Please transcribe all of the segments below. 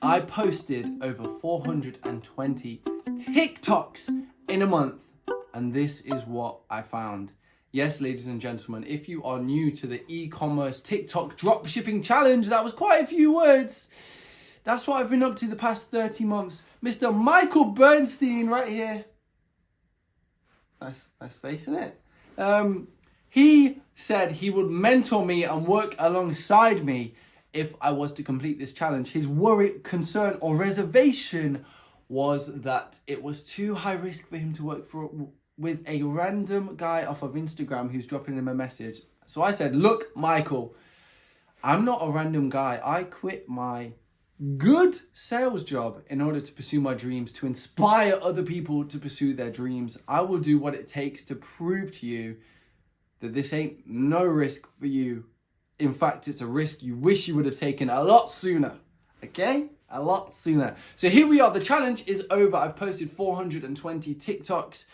I posted over 420 TikToks in a month, and this is what I found. Yes, ladies and gentlemen, if you are new to the e-commerce TikTok dropshipping challenge, that was quite a few words. That's what I've been up to the past 30 months. Mr. Michael Bernstein right here. Nice face, isn't it? He said he would mentor me and work alongside me if I was to complete this challenge. His worry, concern, or reservation was that it was too high risk for him to work with a random guy off of Instagram who's dropping him a message. So I said, look, Michael, I'm not a random guy. I quit my good sales job in order to pursue my dreams, to inspire other people to pursue their dreams. I will do what it takes to prove to you that this ain't no risk for you. In fact, it's a risk you wish you would have taken a lot sooner. Okay? A lot sooner. So here we are. The challenge is over. I've posted 420 TikToks.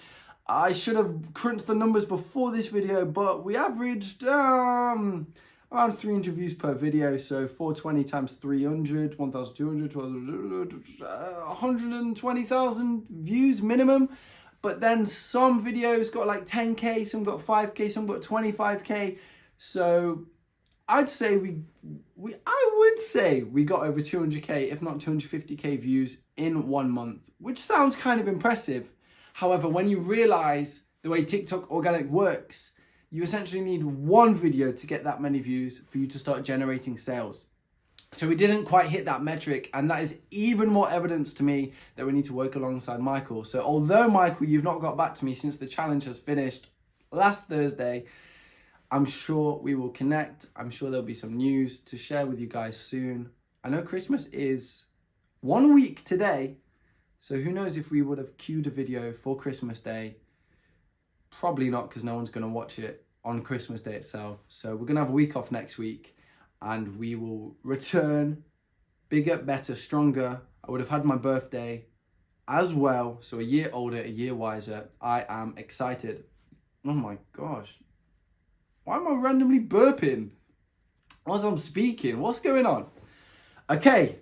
I should have crunched the numbers before this video, but we averaged around 300 views per video. So 420 times 300, 1,200, 120,000 views minimum. But then some videos got like 10K, some got 5K, some got 25K. So I would say we got over 200K, if not 250K views in 1 month, which sounds kind of impressive. However, when you realize the way TikTok organic works, you essentially need one video to get that many views for you to start generating sales. So we didn't quite hit that metric, and that is even more evidence to me that we need to work alongside Michael. So although, Michael, you've not got back to me since the challenge has finished last Thursday, I'm sure we will connect. I'm sure there'll be some news to share with you guys soon. I know Christmas is 1 week today, so who knows if we would have queued a video for Christmas Day. Probably not, because no one's going to watch it on Christmas Day itself. So we're going to have a week off next week, and we will return bigger, better, stronger. I would have had my birthday as well, so a year older, a year wiser. I am excited. Oh my gosh. Why am I randomly burping as I'm speaking? What's going on? Okay.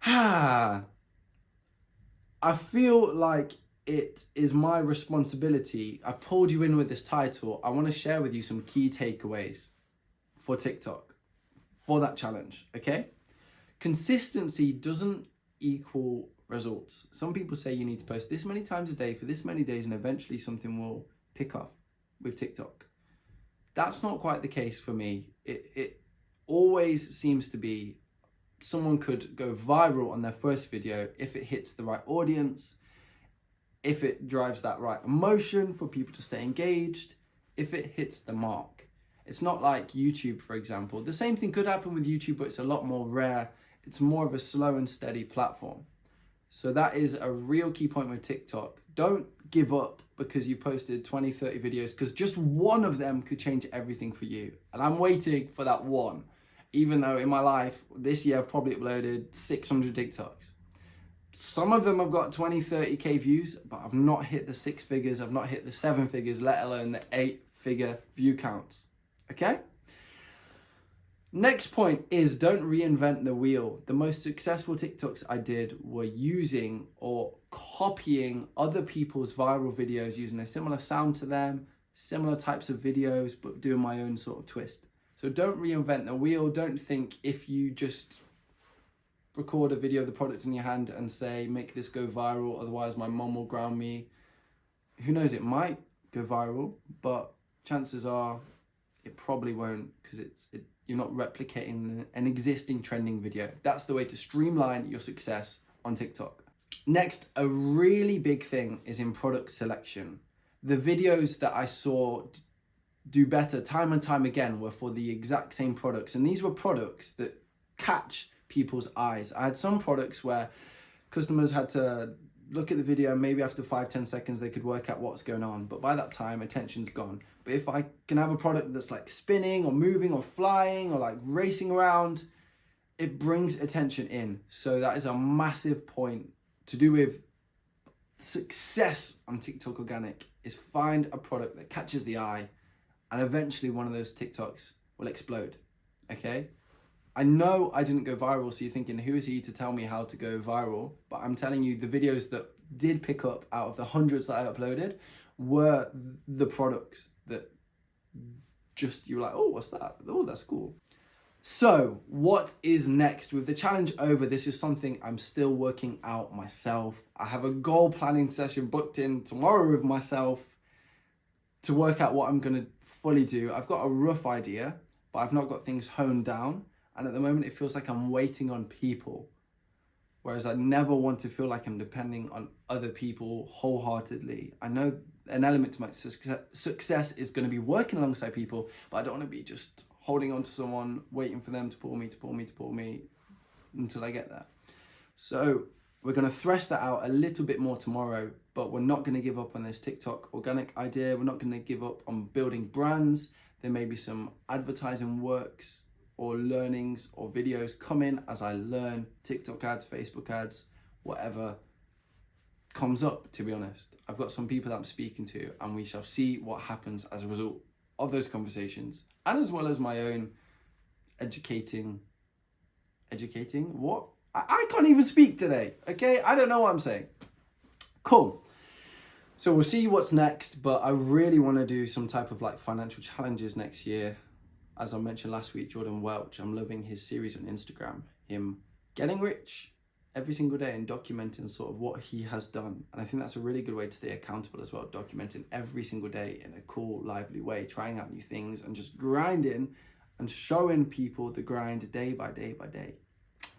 I feel like it is my responsibility. I've pulled you in with this title. I want to share with you some key takeaways for TikTok, for that challenge, okay? Consistency doesn't equal results. Some people say you need to post this many times a day for this many days and eventually something will pick up with TikTok. That's not quite the case for me. It always seems to be someone could go viral on their first video if it hits the right audience, if it drives that right emotion for people to stay engaged, if it hits the mark. It's not like YouTube, for example. The same thing could happen with YouTube, but it's a lot more rare. It's more of a slow and steady platform. So that is a real key point with TikTok. Don't give up because you posted 20, 30 videos, because just one of them could change everything for you. And I'm waiting for that one. Even though in my life, this year I've probably uploaded 600 TikToks. Some of them have got 20, 30K views, but I've not hit the 6 figures. I've not hit the 7 figures, let alone the 8-figure view counts. Okay? Next point is don't reinvent the wheel. The most successful TikToks I did were using or copying other people's viral videos, using a similar sound to them, similar types of videos, but doing my own sort of twist. So don't reinvent the wheel. Don't think if you just record a video of the product in your hand and say, make this go viral, otherwise my mom will ground me. Who knows, it might go viral, but chances are it probably won't, because you're not replicating an existing trending video. That's the way to streamline your success on TikTok. Next, a really big thing is in product selection. The videos that I saw do better time and time again were for the exact same products. And these were products that catch people's eyes. I had some products where customers had to look at the video and maybe after 5-10 seconds they could work out what's going on. But by that time, attention's gone. But if I can have a product that's like spinning or moving or flying or like racing around, it brings attention in. So that is a massive point to do with success on TikTok organic, is find a product that catches the eye, and eventually one of those TikToks will explode, okay? I know I didn't go viral, so you're thinking, who is he to tell me how to go viral? But I'm telling you, the videos that did pick up out of the hundreds that I uploaded were the products that just, you were like, oh, what's that? Oh, that's cool. So what is next? With the challenge over, this is something I'm still working out myself. I have a goal planning session booked in tomorrow with myself to work out what I'm going to fully do. I've got a rough idea, but I've not got things honed down. And at the moment, it feels like I'm waiting on people. Whereas I never want to feel like I'm depending on other people wholeheartedly. I know an element to my success is going to be working alongside people, but I don't want to be just holding on to someone, waiting for them to pull me until I get there. So we're going to thresh that out a little bit more tomorrow, but we're not going to give up on this TikTok organic idea. We're not going to give up on building brands. There may be some advertising works or learnings or videos coming as I learn TikTok ads, Facebook ads, whatever comes up, to be honest. I've got some people that I'm speaking to, and we shall see what happens as a result of those conversations, and as well as my own educating what? I can't even speak today, okay? I don't know what I'm saying. Cool. So we'll see what's next, but I really want to do some type of like financial challenges next year. As I mentioned last week, Jordan Welch, I'm loving his series on Instagram, him getting rich every single day and documenting sort of what he has done. And I think that's a really good way to stay accountable as well, documenting every single day in a cool, lively way, trying out new things and just grinding and showing people the grind day by day by day.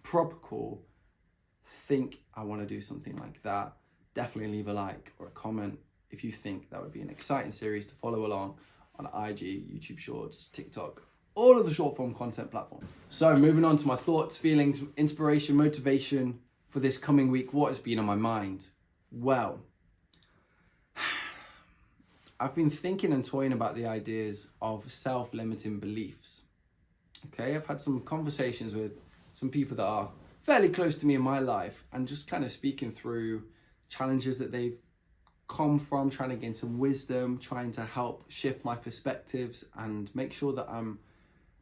Proper cool. Think I want to do something like that. Definitely leave a like or a comment if you think that would be an exciting series to follow along on IG, YouTube Shorts, TikTok, all of the short form content platforms. So moving on to my thoughts, feelings, inspiration, motivation for this coming week. What has been on my mind? Well, I've been thinking and toying about the ideas of self-limiting beliefs. Okay, I've had some conversations with some people that are fairly close to me in my life and just kind of speaking through challenges that they've come from, trying to gain some wisdom, trying to help shift my perspectives and make sure that I'm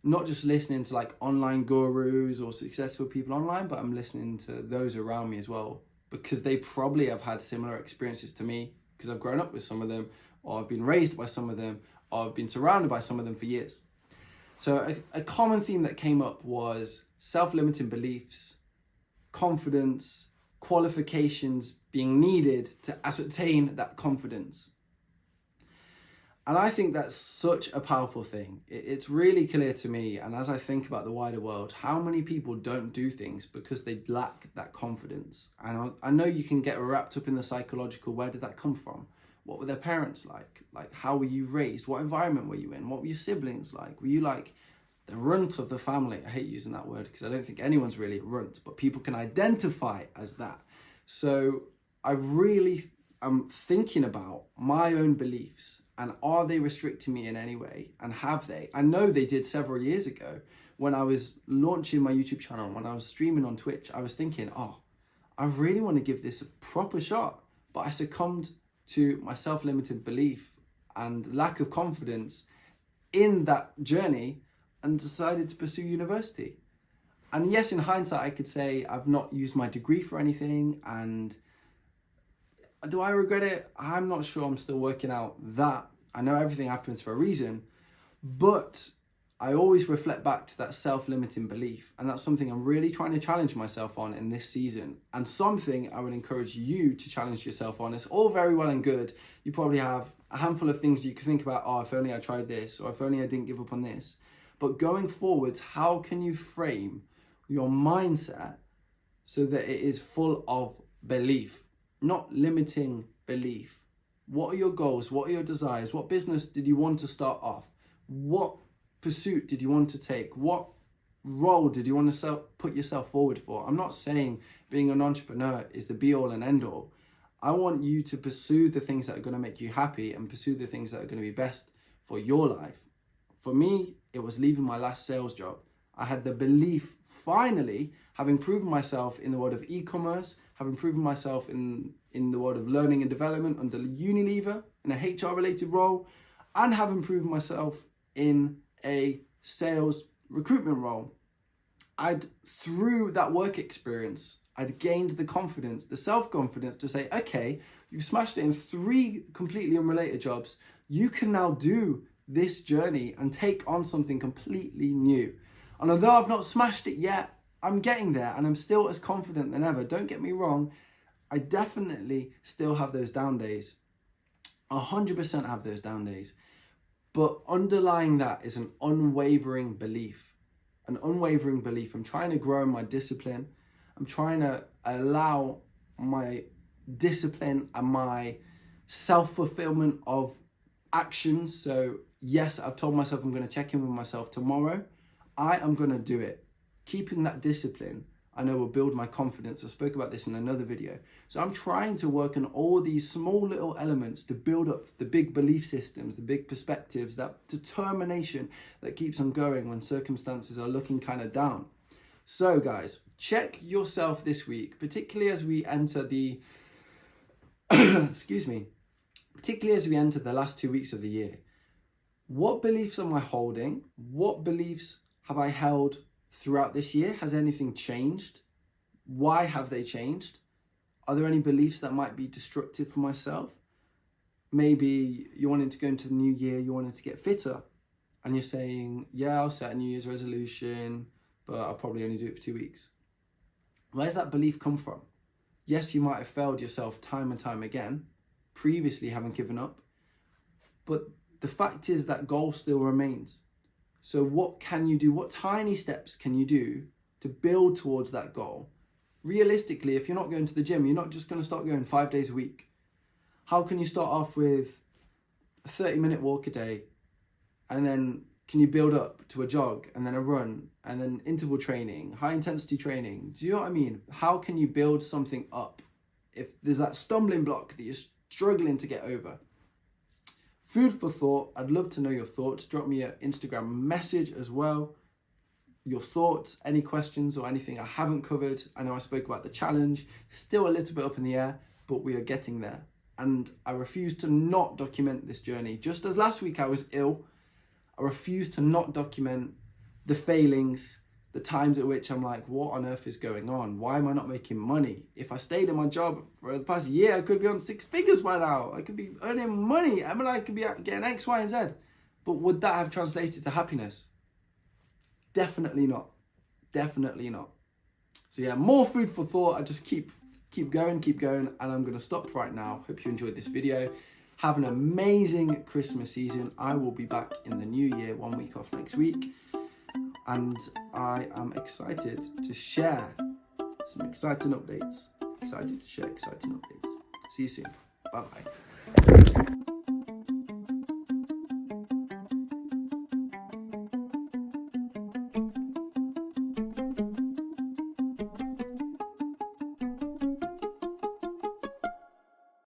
not just listening to like online gurus or successful people online, but I'm listening to those around me as well, because they probably have had similar experiences to me because I've grown up with some of them, or I've been raised by some of them, or I've been surrounded by some of them for years. So a common theme that came up was self-limiting beliefs, confidence, qualifications being needed to ascertain that confidence. And I think that's such a powerful thing. It's really clear to me, and as I think about the wider world, how many people don't do things because they lack that confidence. And I know you can get wrapped up in the psychological, where did that come from? What were their parents like? Like, how were you raised? What environment were you in? What were your siblings like? Were you like the runt of the family? I hate using that word because I don't think anyone's really a runt, but people can identify as that. So I really am thinking about my own beliefs, and are they restricting me in any way? And have they? I know they did several years ago when I was launching my YouTube channel, when I was streaming on Twitch. I was thinking, oh, I really want to give this a proper shot, but I succumbed to my self-limiting belief and lack of confidence in that journey and decided to pursue university. And yes, in hindsight, I could say I've not used my degree for anything. And do I regret it? I'm not sure. I'm still working out that. I know everything happens for a reason, but I always reflect back to that self-limiting belief. And that's something I'm really trying to challenge myself on in this season, and something I would encourage you to challenge yourself on. It's all very well and good. You probably have a handful of things you can think about. Oh, if only I tried this, or if only I didn't give up on this. But going forwards, how can you frame your mindset so that it is full of belief, not limiting belief? What are your goals? What are your desires? What business did you want to start off? What pursuit did you want to take? What role did you want to put yourself forward for? I'm not saying being an entrepreneur is the be all and end all. I want you to pursue the things that are going to make you happy and pursue the things that are going to be best for your life. For me, it was leaving my last sales job. I had the belief, finally, having proven myself in the world of e-commerce, having proven myself in the world of learning and development under Unilever in a HR-related role, and having proven myself in a sales recruitment role. through that work experience, I'd gained the confidence, the self-confidence to say, okay, you've smashed it in 3 completely unrelated jobs. You can now do this journey and take on something completely new. And although I've not smashed it yet, I'm getting there and I'm still as confident than ever. Don't get me wrong. I definitely still have those down days. 100% have those down days. But underlying that is an unwavering belief. An unwavering belief. I'm trying to grow my discipline. I'm trying to allow my discipline and my self-fulfillment of actions. So yes, I've told myself I'm going to check in with myself tomorrow. I am going to do it. Keeping that discipline, I know, will build my confidence. I spoke about this in another video. So I'm trying to work on all these small little elements to build up the big belief systems, the big perspectives, that determination that keeps on going when circumstances are looking kind of down. So guys, check yourself this week, particularly as we enter the, particularly as we enter the last 2 weeks of the year. What beliefs am I holding? What beliefs have I held throughout this year? Has anything changed? Why have they changed? Are there any beliefs that might be destructive for myself? Maybe you wanted to go into the new year, you wanted to get fitter, and you're saying, yeah, I'll set a New Year's resolution, but I'll probably only do it for 2 weeks. Where's that belief come from? Yes, you might have failed yourself time and time again, previously having given up, but the fact is that goal still remains. So what can you do? What tiny steps can you do to build towards that goal? Realistically, if you're not going to the gym, you're not just going to start going 5 days a week. How can you start off with a 30-minute walk a day, and then can you build up to a jog and then a run and then interval training, high intensity training? Do you know what I mean? How can you build something up if there's that stumbling block that you're struggling to get over? Food for thought. I'd love to know your thoughts. Drop me an Instagram message as well. Your thoughts, any questions or anything I haven't covered. I know I spoke about the challenge. Still a little bit up in the air, but we are getting there. And I refuse to not document this journey. Just as last week I was ill, I refuse to not document the failings, the times at which I'm like, what on earth is going on? Why am I not making money? If I stayed in my job for the past year, I could be on 6 figures by now. I could be earning money. I mean, I could be getting X, Y, and Z. But would that have translated to happiness? Definitely not. Definitely not. So yeah, more food for thought. I just keep going, and I'm going to stop right now. Hope you enjoyed this video. Have an amazing Christmas season. I will be back in the new year, 1 week off next week. And I am excited to share some exciting updates. Excited to share exciting updates. See you soon. Bye-bye.